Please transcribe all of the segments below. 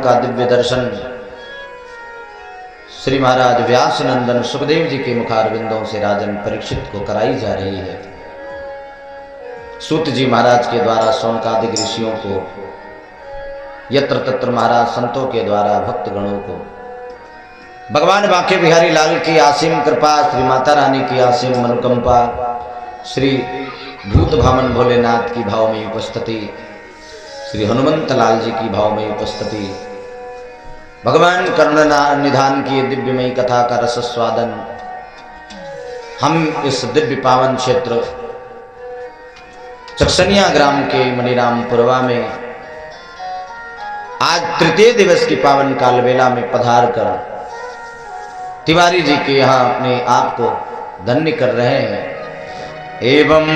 का दिव्य दर्शन श्री महाराज व्यास नंदन सुखदेव जी के मुखारविंदों से राजन परीक्षित को कराई जा रही है। सूत जी महाराज के द्वारा शौनकादिक ऋषियों को, यत्र तत्र महाराज संतों के द्वारा भक्तगणों को भगवान बांके बिहारी लाल की आसीम कृपा, श्री माता रानी की आसीम मनोकंपा, श्री भूत भामन भोलेनाथ की भाव में उपस्थिति, श्री हनुमंत लाल जी की भाव में उपस्थिति, भगवान करुणा निधान की दिव्यमयी कथा का रस स्वादन हम इस दिव्य पावन क्षेत्र चक्सनिया ग्राम के मणिरामपुरवा में आज तृतीय दिवस की पावन कालवेला में पधार कर तिवारी जी के यहाँ अपने आप को धन्य कर रहे हैं। एवं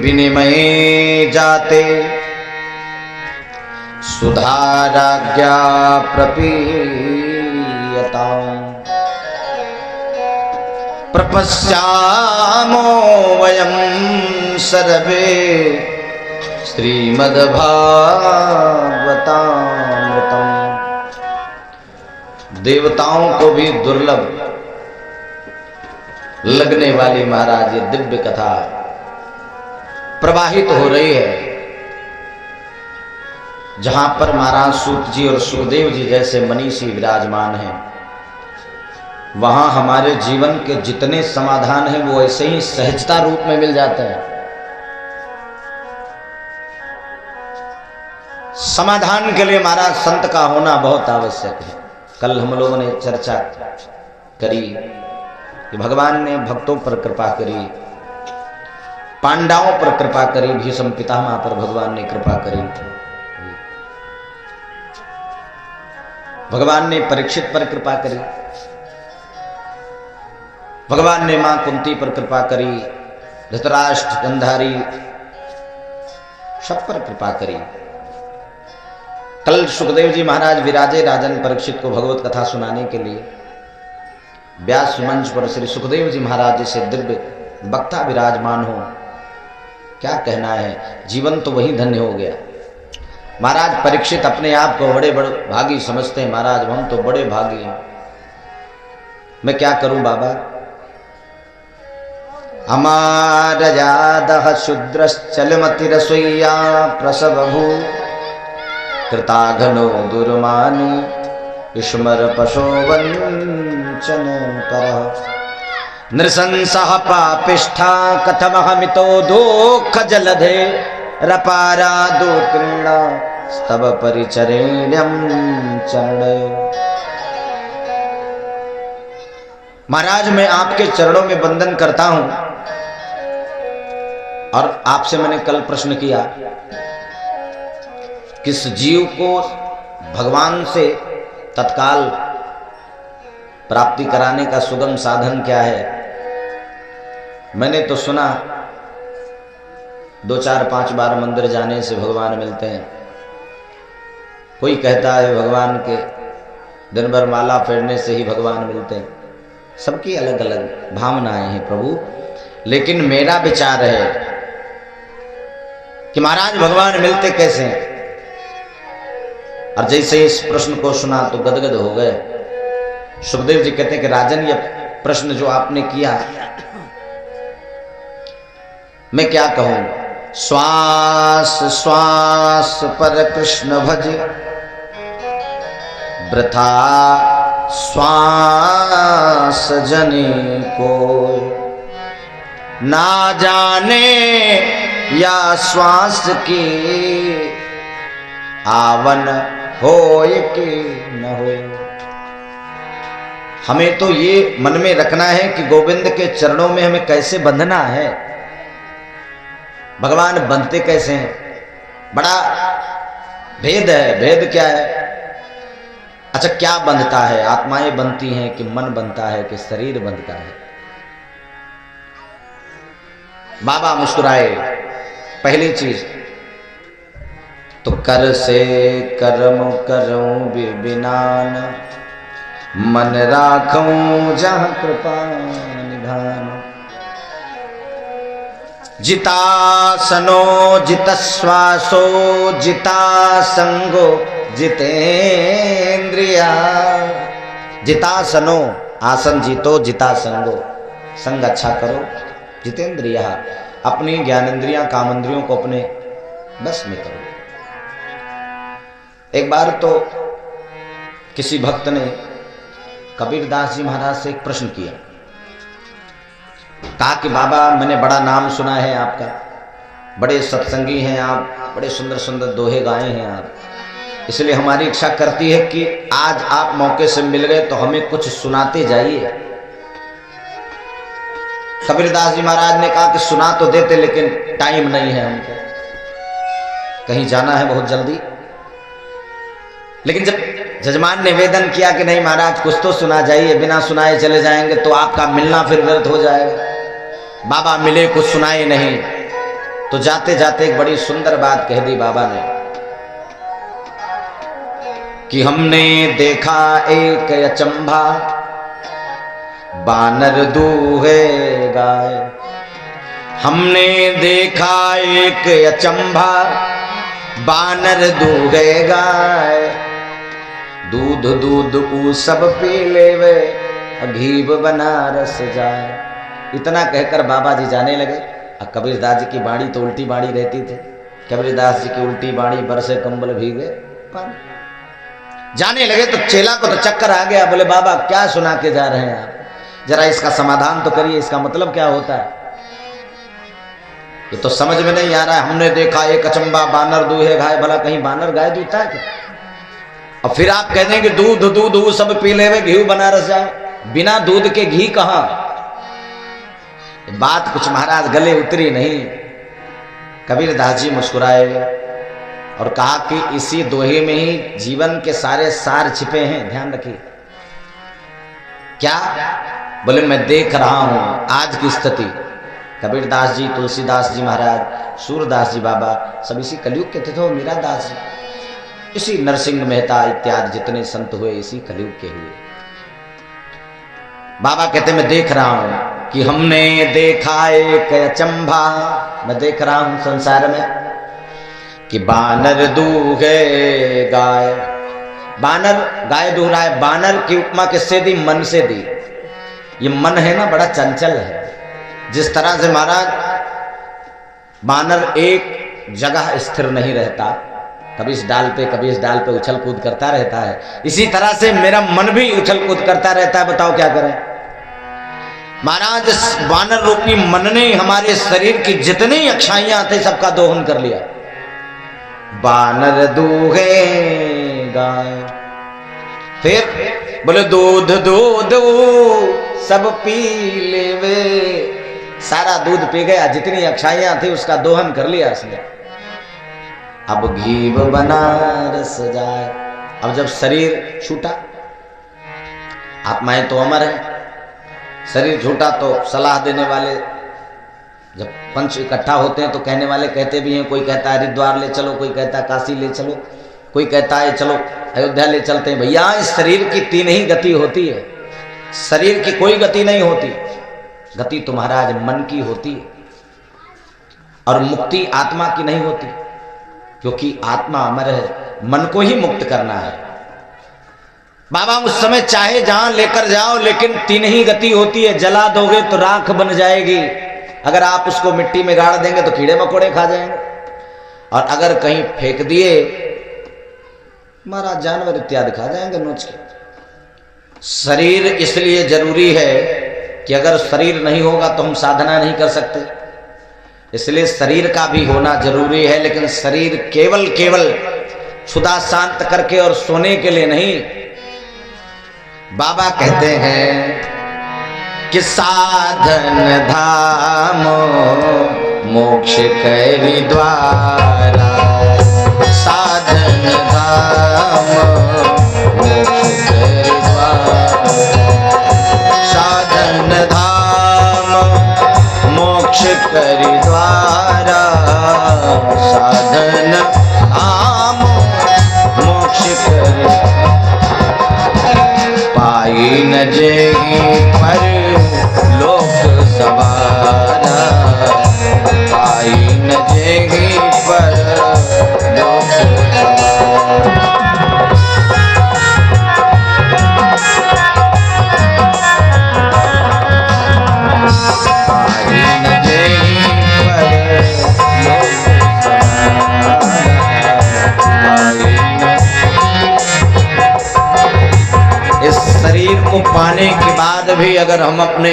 विनिमय जाते सुधाराज्ञा प्रपीयता प्रपश्यामो वयं सर्वे श्रीमद्भागवतामृतम्। देवताओं को भी दुर्लभ लगने वाली महाराज ये दिव्य कथा प्रवाहित हो रही है, जहां पर महाराज सूत जी और सुखदेव जी जैसे मनीषी विराजमान हैं, वहां हमारे जीवन के जितने समाधान हैं वो ऐसे ही सहजता रूप में मिल जाते हैं। समाधान के लिए महाराज संत का होना बहुत आवश्यक है। कल हम लोगों ने चर्चा करी कि भगवान ने भक्तों पर कृपा करी, पांडवों पर कृपा करी, भीष्म पितामह पर भगवान ने कृपा करी, भगवान ने परीक्षित पर कृपा करी, भगवान ने मां कुंती पर कृपा करी, धृतराष्ट्र गंधारी सब पर कृपा करी। कल सुखदेव जी महाराज विराजे राजन परीक्षित को भगवत कथा सुनाने के लिए व्यास मंच पर श्री सुखदेव जी महाराज जैसे दिव्य वक्ता विराजमान हो। क्या कहना है, जीवन तो वही धन्य हो गया। महाराज परीक्षित अपने आप को बड़े बड़े भागी समझते हैं, महाराज हम तो बड़े भागी हैं, मैं क्या करूं बाबा। हमार यादह शूद्रश्चलमति रसोईया प्रसवभू कृताघनो दुर्मानी विस्मर पशो वंचन करः नृशंसः पापिष्ठा कथमहमितो दुःख जलधे रपारा दुक्रीणा स्तव परिचरेण्यं चरणयो। महाराज मैं आपके चरणों में वंदन करता हूं। और आपसे मैंने कल प्रश्न किया, किस जीव को भगवान से तत्काल प्राप्ति कराने का सुगम साधन क्या है। मैंने तो सुना 2 4 5 बार मंदिर जाने से भगवान मिलते हैं। कोई कहता है भगवान के दिन भर माला फेरने से ही भगवान मिलते हैं। सबकी अलग अलग भावनाएं हैं प्रभु, लेकिन मेरा विचार है कि महाराज भगवान मिलते कैसे हैं। और जैसे इस प्रश्न को सुना तो गदगद हो गए। सुखदेव जी कहते हैं कि राजन ये प्रश्न जो आपने किया मैं क्या कहूं। श्वास श्वास पर कृष्ण भज वृथा श्वास जने को ना जाने या श्वास की आवन होय कि न हो। हमें तो ये मन में रखना है कि गोविंद के चरणों में हमें कैसे बंधना है। भगवान बंधते कैसे हैं, बड़ा भेद है। भेद क्या है? अच्छा क्या बंधता है? आत्माएं बंधती हैं कि मन बंधता है कि शरीर बंधता है? बाबा मुस्कुराए। पहली चीज तो कर से कर्म करूं बिनान मन राखूं जहां कृपा निधान। जितासनो जितश्वासो जिता संगो जितेंद्रिया। जितासनो, आसन जीतो, जितासंगो, संग अच्छा करो। जितेंद्रिया, अपनी ज्ञानेंद्रियां कामेंद्रियों को अपने बस में करो। एक बार तो किसी भक्त ने कबीरदास जी महाराज से एक प्रश्न किया। कहा कि बाबा, मैंने बड़ा नाम सुना है आपका, बड़े सत्संगी हैं आप, बड़े सुंदर सुंदर दोहे गाए हैं आप, इसलिए हमारी इच्छा करती है कि आज आप मौके से मिल गए तो हमें कुछ सुनाते जाइए। कबीरदास जी महाराज ने कहा कि सुना तो देते, लेकिन टाइम नहीं है हमको, कहीं जाना है बहुत जल्दी। लेकिन जब जजमान ने निवेदन किया कि नहीं महाराज कुछ तो सुना जाइए, बिना सुनाए चले जाएंगे तो आपका मिलना फिर व्यर्थ हो जाएगा। बाबा मिले, कुछ सुनाए नहीं, तो जाते जाते एक बड़ी सुंदर बात कह दी बाबा ने कि हमने देखा एक अचंभा, बानर दूहे गाय। हमने देखा एक अचंभा, बानर दूहे गाय। दूध दूध ऊ सब पी लेवे, घीव बनारस जाए। इतना कहकर बाबा जी जाने लगे। अब कबीरदास जी की बाणी तो उल्टी बाणी रहती थी। कबीरदास जी की उल्टी बाणी, बरसे कंबल भीगे पानी। जाने लगे तो चेला को तो चक्कर आ गया। बोले बाबा क्या सुना के जा रहे हैं आप, जरा इसका समाधान तो करिए, इसका मतलब क्या होता है, ये तो समझ में नहीं आ रहा है। हमने देखा एक अचंबा, बानर दूहे गाय। भला कहीं बानर गाय दूता है क्या? और फिर आप कहते हैं कि दूध दूध वो सब पी लेवे, घी बनारस जाए। बिना दूध के घी कहां? बात कुछ महाराज गले उतरी नहीं। कबीरदास जी मुस्कुराए और कहा कि इसी दोहे में ही जीवन के सारे सार छिपे हैं, ध्यान रखिए। क्या? बोले मैं देख रहा हूं आज की स्थिति। कबीरदास जी, तुलसीदास जी महाराज, सूरदास जी बाबा सब इसी कलयुग के थे। तो मीरा दास जी, इसी नरसिंह मेहता इत्यादि जितने संत हुए इसी कलयुग के हुए। बाबा कहते मैं देख रहा हूं कि हमने देखा एक अचंभा, मैं देख रहा हूं संसार में कि बानर दूहे गाय। बानर गाय दूह रहा है। बानर की उपमा किससे दी? मन से दी। ये मन है ना, बड़ा चंचल है। जिस तरह से महाराज बानर एक जगह स्थिर नहीं रहता, कभी इस डाल पे उछल कूद करता रहता है, इसी तरह से मेरा मन भी उछल कूद करता रहता है। बताओ क्या करें महाराज? बानर रूपी मन ने हमारे शरीर की जितनी अक्षाइयां थे सबका दोहन कर लिया। बानर दूहे गाय। फिर बोले दूध दूध सब पी लेवे। सारा दूध पी गया, जितनी अक्षाइयां थी उसका दोहन कर लिया उसने। अब घी बनारस जाए। अब जब शरीर छूटा, आत्माएं तो अमर है, शरीर छूटा तो सलाह देने वाले जब पंच इकट्ठा होते हैं तो कहने वाले कहते भी हैं। कोई कहता है हरिद्वार ले चलो, कोई कहता है काशी ले चलो, कोई कहता है चलो अयोध्या ले चलते हैं। भैया इस शरीर की तीन ही गति होती है, शरीर की कोई गति नहीं होती। गति तो महाराज मन की होती है, और मुक्ति आत्मा की नहीं होती, क्योंकि आत्मा अमर है। मन को ही मुक्त करना है। बाबा उस समय चाहे जहां लेकर जाओ, लेकिन तीन ही गति होती है। जला दोगे तो राख बन जाएगी, अगर आप उसको मिट्टी में गाड़ देंगे तो कीड़े मकोड़े खा जाएंगे, और अगर कहीं फेंक दिए महाराज जानवर इत्यादि खा जाएंगे नोच के। शरीर इसलिए जरूरी है कि अगर शरीर नहीं होगा तो हम साधना नहीं कर सकते, इसलिए शरीर का भी होना जरूरी है। लेकिन शरीर केवल क्षुधा शांत करके और सोने के लिए नहीं। बाबा कहते हैं कि साधन धाम मोक्ष करि द्वारा। साधन धाम मोक्ष करि द्वारा। साधन धाम मोक्ष करि द्वारा। साधन धाम मोक्ष करि पाई न जेगी पर लोक सवारा। पाई न जेगी पर लोक सवारा। को पाने के बाद भी अगर हम अपने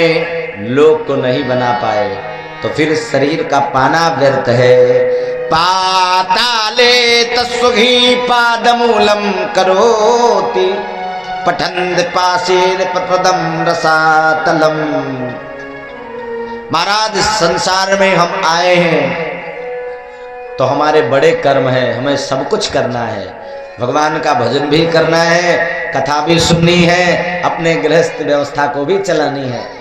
लोक को नहीं बना पाए तो फिर शरीर का पाना व्यर्थ है। पाताले तस्वघी पादमूलम करोति पठन्द पासेर प्रदम रसातलम। महाराज, संसार में हम आए हैं तो हमारे बड़े कर्म हैं, हमें सब कुछ करना है। भगवान का भजन भी करना है, कथा भी सुननी है, अपने गृहस्थ व्यवस्था को भी चलानी है।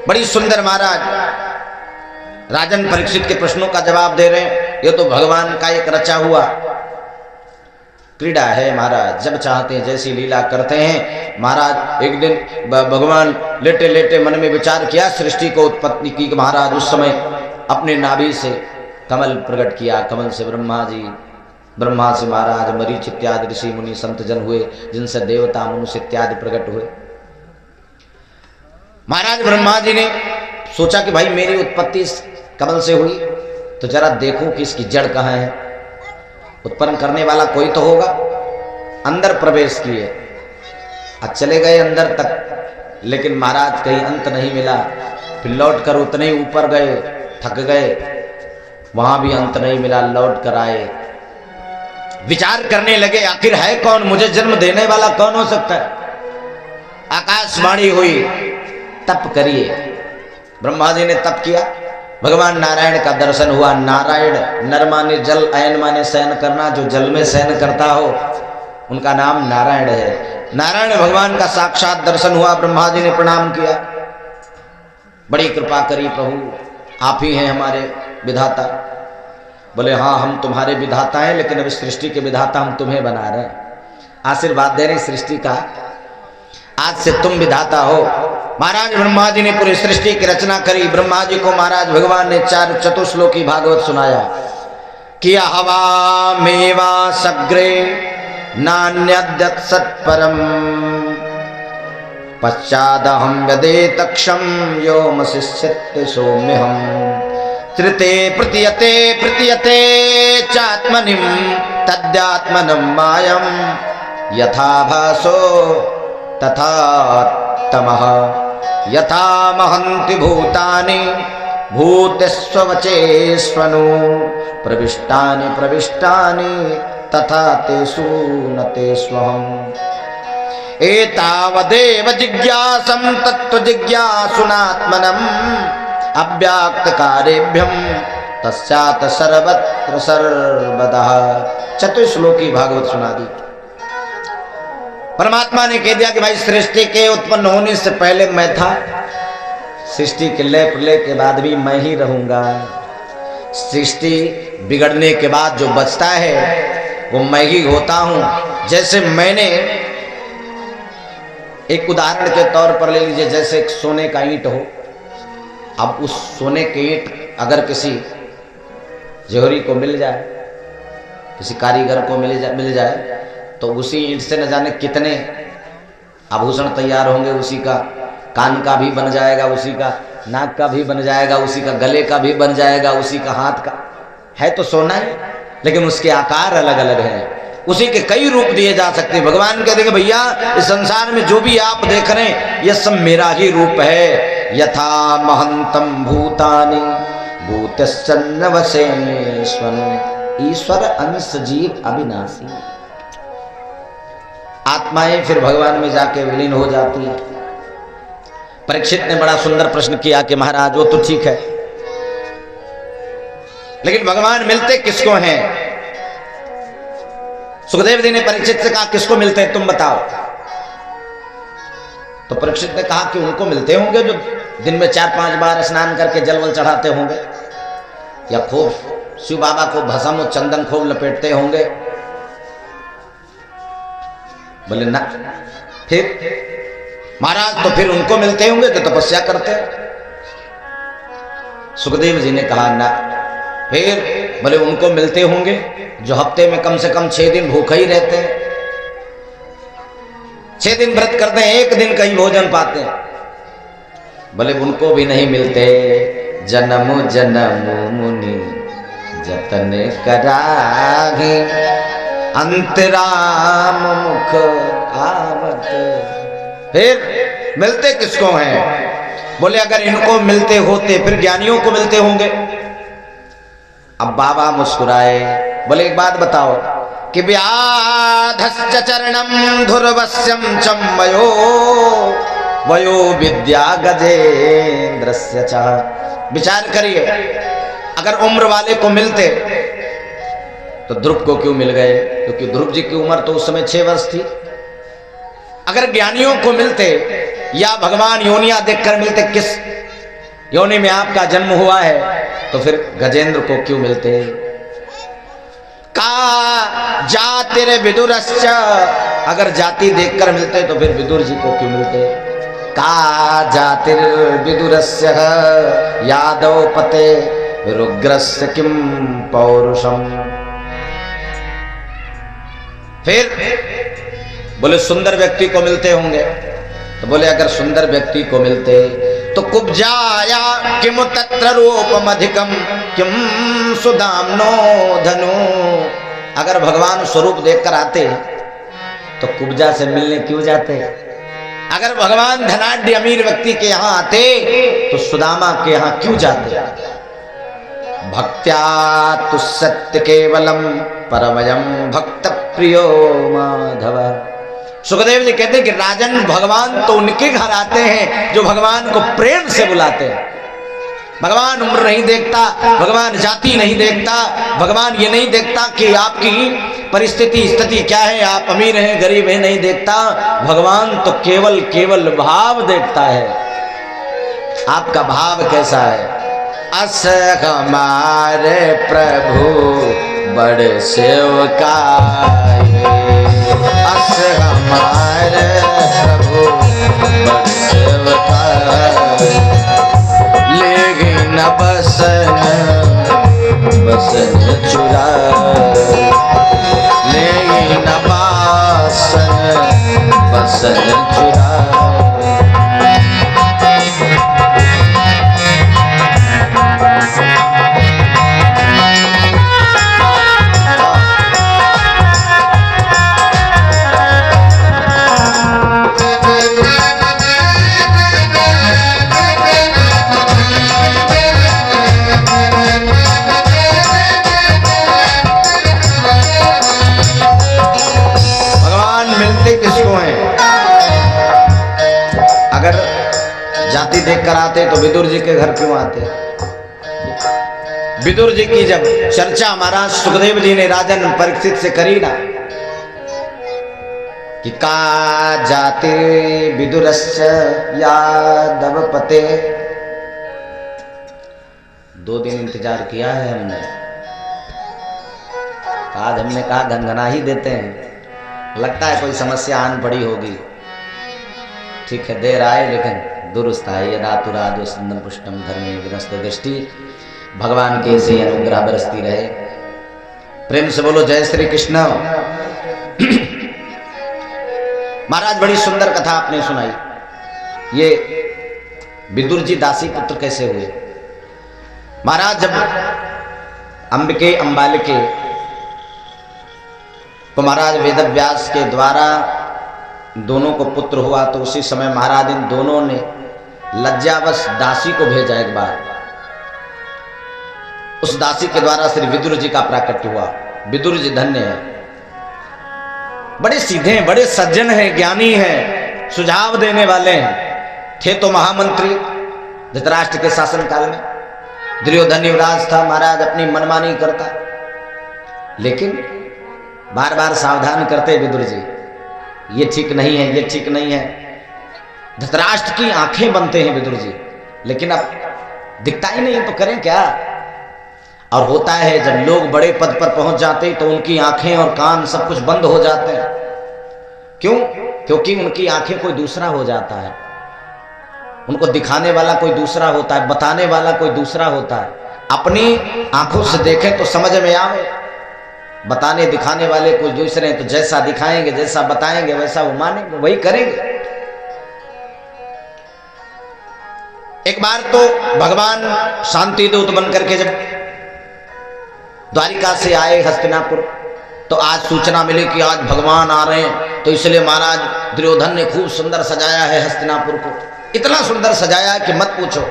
बड़ी सुंदर महाराज राजन परीक्षित के प्रश्नों का जवाब दे रहे हैं। ये तो भगवान का एक रचा हुआ क्रीड़ा है महाराज, जब चाहते हैं जैसी लीला करते हैं। महाराज एक दिन भगवान लेटे लेटे मन में विचार किया, सृष्टि को उत्पत्ति की। महाराज उस समय अपने नाभि से कमल प्रकट किया, कमल से ब्रह्मा जी, ब्रह्मा से महाराज मरीच इत्यादि ऋषि मुनि संत जन हुए, जिनसे देवता मनुष्य इत्यादि प्रकट हुए। महाराज ब्रह्मा जी ने सोचा कि भाई मेरी उत्पत्ति कमल से हुई तो जरा देखूं कि इसकी जड़ कहाँ है, उत्पन्न करने वाला कोई तो होगा। अंदर प्रवेश किए, आज चले गए अंदर तक, लेकिन महाराज कहीं अंत नहीं मिला। फिर लौट कर उतने ही ऊपर गए, थक गए, वहां भी अंत नहीं मिला, लौट कर आए। विचार करने लगे आखिर है कौन, मुझे जन्म देने वाला कौन हो सकता है। आकाशवाणी हुई, तप करिए। ब्रह्मा जी ने तप किया, भगवान नारायण का दर्शन हुआ। नारायण, नर माने जल, अयन माने शयन करना, जो जल में शयन करता हो उनका नाम नारायण है। नारायण भगवान का साक्षात दर्शन हुआ। ब्रह्मा जी ने प्रणाम किया, बड़ी कृपा करी प्रभु, आप ही हैं हमारे विधाता। बोले हाँ, हम तुम्हारे विधाता हैं, लेकिन अभी सृष्टि के विधाता हम तुम्हें बना रहे हैं, आशीर्वाद दे रहे सृष्टि का, आज से तुम विधाता हो। महाराज ब्रह्मा जी ने पूरी सृष्टि की रचना करी। ब्रह्मा जी को महाराज भगवान ने 4 चतुश्लोकी भागवत सुनाया। किया हवा मेवा सग्रे नान्यद्यत् सत्परम पश्चादहं यदे तक्षम योमशिष्यते सौम्यहम त्रिते प्रतीयते प्रतीयते चात्मनिम तद्यात्मनं मायम यथा भासो तथा तमः यथा महन्ति भूतानि भूतेष्वचेष्वनु प्रविष्टानि प्रविष्टानि तथा तेषु न तेष्वहम्। एतावदेव जिज्ञासं तत्त्वजिज्ञासुनात्मनम् अव्याक्तकारेभ्यं तस्यात् सर्वत्र सर्वदा। चतुश्लोकी भागवत सुना दी। परमात्मा ने कह दिया कि भाई सृष्टि के उत्पन्न होने से पहले मैं था, सृष्टि के लय प्रलय के बाद भी मैं ही रहूंगा, सृष्टि बिगड़ने के बाद जो बचता है वो मैं ही होता हूं। जैसे मैंने, एक उदाहरण के तौर पर ले लीजिए, जैसे एक सोने का ईंट हो, अब उस सोने के ईंट अगर किसी जोहरी को मिल जाए, किसी कारीगर को मिल जाए तो उसी ईंट से न जाने कितने आभूषण तैयार होंगे, उसी का कान का भी बन जाएगा, उसी का नाक का भी बन जाएगा, उसी का गले का भी बन जाएगा, उसी का हाथ का। है तो सोना ही, लेकिन उसके आकार अलग अलग हैं, उसी के कई रूप दिए जा सकते हैं। भगवान कहते हैं भैया इस संसार में जो भी आप देख रहे हैं यह सब मेरा ही रूप है। यथा महंतम भूतानि भूतश्चन्नवशेष्वन् ईश्वर अंश जीव अविनाशी। आत्माएं फिर भगवान में जाके विलीन हो जाती है। परीक्षित ने बड़ा सुंदर प्रश्न किया कि महाराज वो तो ठीक है, लेकिन भगवान मिलते किसको हैं? सुखदेव जी ने परीक्षित से कहा किसको मिलते हैं तुम बताओ। तो परीक्षित ने कहा कि उनको मिलते होंगे जो दिन में 4-5 बार स्नान करके जल वल चढ़ाते होंगे, या खूब शिव बाबा को भस्म और चंदन खूब लपेटते होंगे। बोले ना, फिर महाराज तो फिर उनको मिलते होंगे जो तपस्या करते हैं। सुखदेव जी ने कहा ना, फिर बोले उनको मिलते होंगे जो हफ्ते में कम से कम 6 दिन भूखे ही रहते हैं, 6 दिन व्रत करते हैं, 1 दिन कहीं भोजन पाते हैं। बोले उनको भी नहीं मिलते। जन्म जन्म मुनि जतन कराही अंतराम मुख आवत। फिर मिलते किसको हैं? बोले अगर इनको मिलते होते फिर ज्ञानियों को मिलते होंगे। अब बाबा मुस्कुराए, बोले एक बात बताओ कि व्याधश्च चरणम धुर्वस्यम चम वयो वयो विद्या गजेन्द्रस्य च। विचार करिए, अगर उम्र वाले को मिलते तो ध्रुव को क्यों मिल गए? क्योंकि ध्रुव जी की उम्र तो उस समय 6 वर्ष थी। अगर ज्ञानियों को मिलते या भगवान योनियां देखकर मिलते, किस योनि में आपका जन्म हुआ है, तो फिर गजेंद्र को क्यों मिलते? का जातिर विदुरश्च, अगर जाति देखकर मिलते तो फिर विदुर जी को क्यों मिलते? का जातिर विदुरस्य यादव पते रुग्रस्य किम पौरुषम। फिर बोले सुंदर व्यक्ति को मिलते होंगे, तो बोले अगर सुंदर व्यक्ति को मिलते तो कुब्जाया किम तत्र रूपम अधिकम किम सुदाम्नो धनु। अगर भगवान स्वरूप देखकर आते तो कुब्जा से मिलने क्यों जाते? अगर भगवान धनाढ्य अमीर व्यक्ति के यहाँ आते तो सुदामा के यहाँ क्यों जाते? भक्त्या तु सत्य केवलम परमयम भक्त प्रियो माधव। सुखदेव जी कहते हैं कि राजन, भगवान तो उनके घर आते हैं जो भगवान को प्रेम से बुलाते हैं। भगवान उम्र नहीं देखता, भगवान जाति नहीं देखता, भगवान ये नहीं देखता कि आपकी परिस्थिति स्थिति क्या है, आप अमीर हैं गरीब हैं, नहीं देखता। भगवान तो केवल केवल भाव देखता है, आपका भाव कैसा है। अस हमारे प्रभु बड़े सेवकाए, अस हमारे प्रभु बड़े सेवकाए, लेकिन बसन बसन चुराए, लेकिन बासन बसन चुराए। अगर जाति देखकर आते तो विदुर जी के घर क्यों आते? विदुर जी की जब चर्चा महाराज सुखदेव जी ने राजन परीक्षित से करी ना कि का जाति विदुरस्य यादव पते, 2 दिन इंतजार किया है हमने, आज हमने कहा गनगना ही देते हैं, लगता है कोई समस्या आन पड़ी होगी। ठीक है, देर आए लेकिन दुरुस्त आए। यदा तुरादो सुंदर पुष्टम धर्मे विनस्त दृष्टि। भगवान के से अनुग्रह बरसती रहे। प्रेम से बोलो जय श्री कृष्ण। महाराज बड़ी सुंदर कथा आपने सुनाई। ये विदुर जी दासी पुत्र कैसे हुए? महाराज जब अंबिके अंबालिके को महाराज वेदव्यास के द्वारा दोनों को पुत्र हुआ तो उसी समय महाराज इन दोनों ने लज्जावश दासी को भेजा एक बार। उस दासी के द्वारा श्री विदुर जी का प्राकट्य हुआ। विदुर जी धन्य है, बड़े सीधे हैं, बड़े सज्जन हैं, ज्ञानी हैं, सुझाव देने वाले हैं। थे तो महामंत्री धृतराष्ट्र के शासन काल में। दुर्योधन युवराज था, महाराज अपनी मनमानी करता, लेकिन बार बार सावधान करते विदुर जी, ये ठीक नहीं है, ये ठीक नहीं है। धृतराष्ट्र की आंखें बनते हैं विदुर जी, लेकिन अब दिखता ही नहीं है तो करें क्या। और होता है जब लोग बड़े पद पर पहुंच जाते हैं तो उनकी आंखें और कान सब कुछ बंद हो जाते हैं। क्यों? क्योंकि उनकी आंखें कोई दूसरा हो जाता है, उनको दिखाने वाला कोई दूसरा होता है, बताने वाला कोई दूसरा होता है। अपनी आंखों से देखें तो समझ में आवे, बताने दिखाने वाले कुछ दूसरे, तो जैसा दिखाएंगे जैसा बताएंगे वैसा वो मानेंगे, वही करेंगे। एक बार तो भगवान शांति दूत बन करके जब द्वारिका से आए हस्तिनापुर, तो आज सूचना मिली कि आज भगवान आ रहे हैं, तो इसलिए महाराज दुर्योधन ने खूब सुंदर सजाया है हस्तिनापुर को। इतना सुंदर सजाया है कि मत पूछो।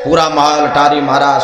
पूरा महल अटारी महाराज